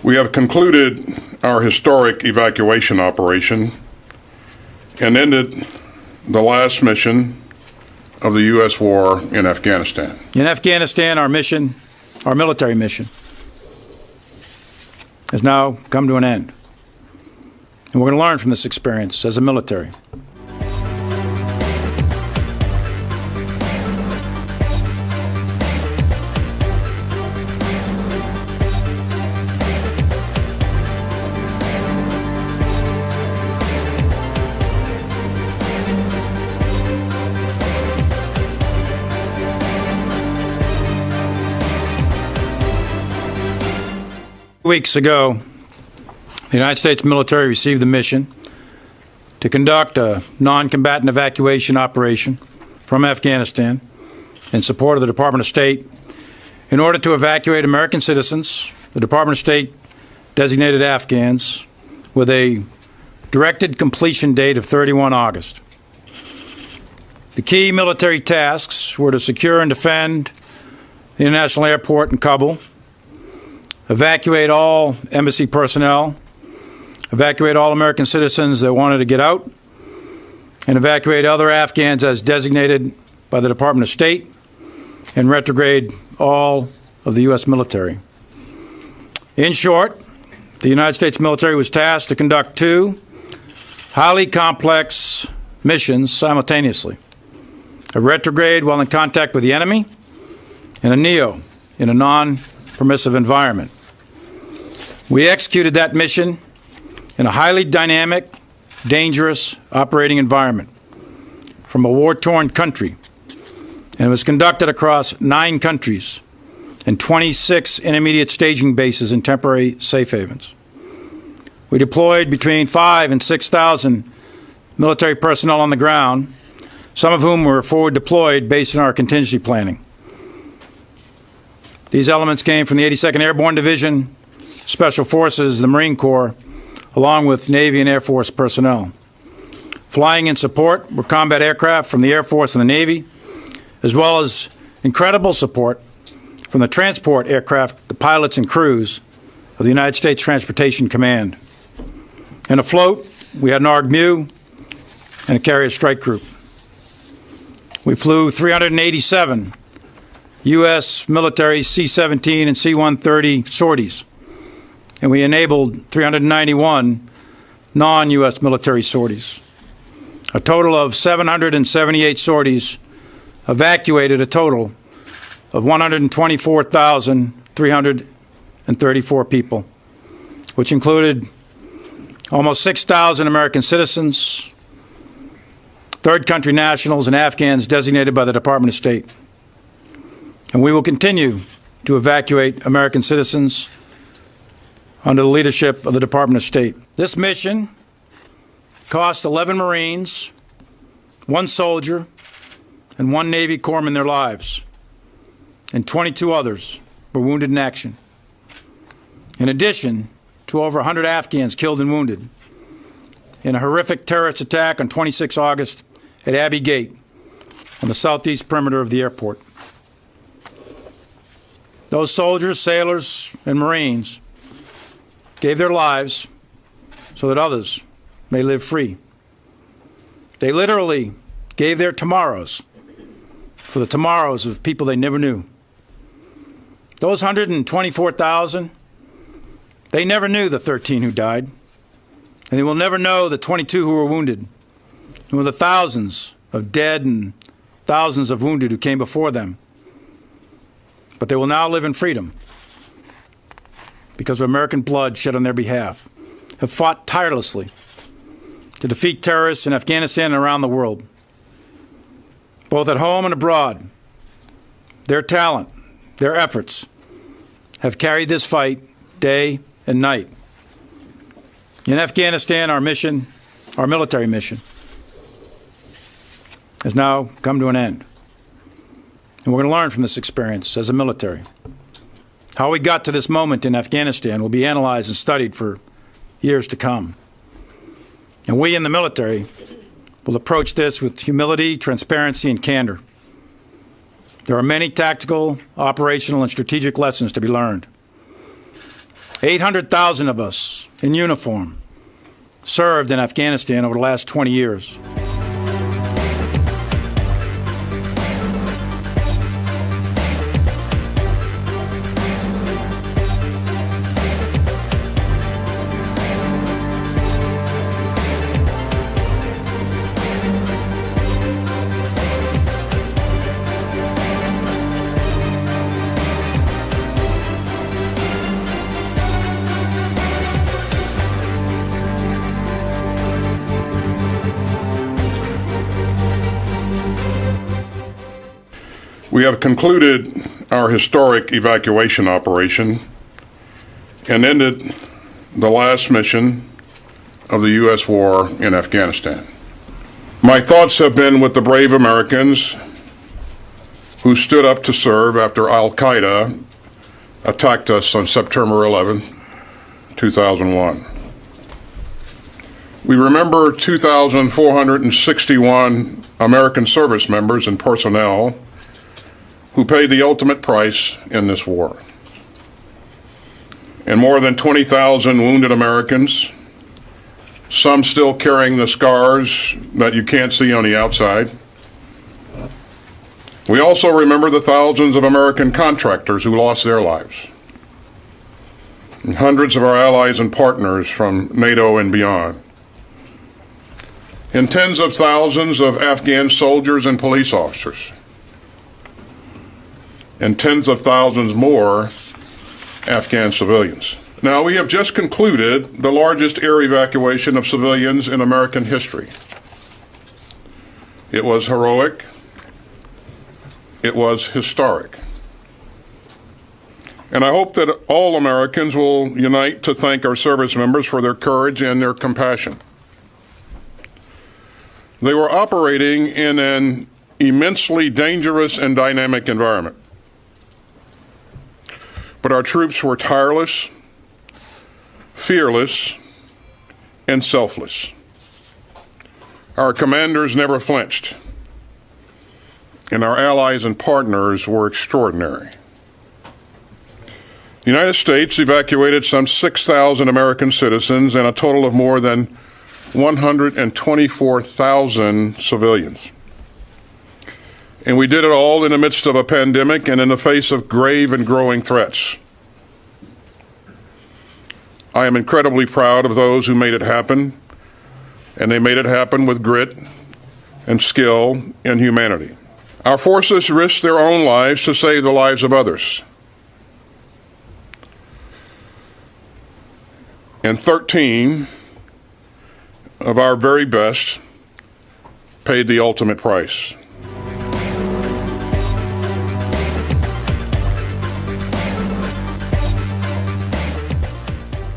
We have concluded our historic evacuation operation and ended the last mission of the U.S. war in Afghanistan. In Afghanistan, our mission, our military mission, has now come to an end. And we're going to learn from this experience as a military. Weeks ago, the United States military received the mission to conduct a non-combatant evacuation operation from Afghanistan in support of the Department of State. In order to evacuate American citizens, the Department of State designated Afghans with a directed completion date of 31 August. The key military tasks were to secure and defend the international airport in Kabul, evacuate all embassy personnel, evacuate all American citizens that wanted to get out, and evacuate other Afghans as designated by the Department of State, and retrograde all of the U.S. military. In short, the United States military was tasked to conduct two highly complex missions simultaneously: a retrograde while in contact with the enemy, and a neo in a non-permissive environment. We executed that mission in a highly dynamic, dangerous operating environment from a war-torn country, and it was conducted across 9 countries and 26 intermediate staging bases and temporary safe havens. We deployed between 5,000 and 6,000 military personnel on the ground, some of whom were forward deployed based on our contingency planning. These elements came from the 82nd Airborne Division, Special Forces, the Marine Corps, along with Navy and Air Force personnel. Flying in support were combat aircraft from the Air Force and the Navy, as well as incredible support from the transport aircraft, the pilots and crews of the United States Transportation Command. And afloat, we had an ARG-MU and a carrier strike group. We flew 387 U.S. military C-17 and C-130 sorties, and we enabled 391 non-U.S. military sorties. A total of 778 sorties evacuated a total of 124,334 people, which included almost 6,000 American citizens, third country nationals, and Afghans designated by the Department of State. And we will continue to evacuate American citizens under the leadership of the Department of State. This mission cost 11 Marines, 1 soldier, and 1 Navy corpsman their lives, and 22 others were wounded in action. In addition to over 100 Afghans killed and wounded in a horrific terrorist attack on 26 August at Abbey Gate on the southeast perimeter of the airport. Those soldiers, sailors, and Marines gave their lives so that others may live free. They literally gave their tomorrows for the tomorrows of people they never knew. Those 124,000, they never knew the 13 who died, and they will never know the 22 who were wounded, nor the thousands of dead and thousands of wounded who came before them. But they will now live in freedom because of American blood shed on their behalf, have fought tirelessly to defeat terrorists in Afghanistan and around the world, both at home and abroad. Their talent, their efforts have carried this fight day and night. In Afghanistan, our mission, our military mission, has now come to an end. And we're going to learn from this experience as a military. How we got to this moment in Afghanistan will be analyzed and studied for years to come. And we in the military will approach this with humility, transparency, and candor. There are many tactical, operational, and strategic lessons to be learned. 800,000 of us in uniform served in Afghanistan over the last 20 years. We have concluded our historic evacuation operation and ended the last mission of the U.S. war in Afghanistan. My thoughts have been with the brave Americans who stood up to serve after al-Qaeda attacked us on September 11, 2001. We remember 2,461 American service members and personnel who paid the ultimate price in this war. And more than 20,000 wounded Americans, some still carrying the scars that you can't see on the outside. We also remember the thousands of American contractors who lost their lives, and hundreds of our allies and partners from NATO and beyond, and tens of thousands of Afghan soldiers and police officers, and tens of thousands more Afghan civilians. Now, we have just concluded the largest air evacuation of civilians in American history. It was heroic. It was historic. And I hope that all Americans will unite to thank our service members for their courage and their compassion. They were operating in an immensely dangerous and dynamic environment. But our troops were tireless, fearless, and selfless. Our commanders never flinched, and our allies and partners were extraordinary. The United States evacuated some 6,000 American citizens and a total of more than 124,000 civilians. And we did it all in the midst of a pandemic and in the face of grave and growing threats. I am incredibly proud of those who made it happen, and they made it happen with grit and skill and humanity. Our forces risked their own lives to save the lives of others. And 13 of our very best paid the ultimate price.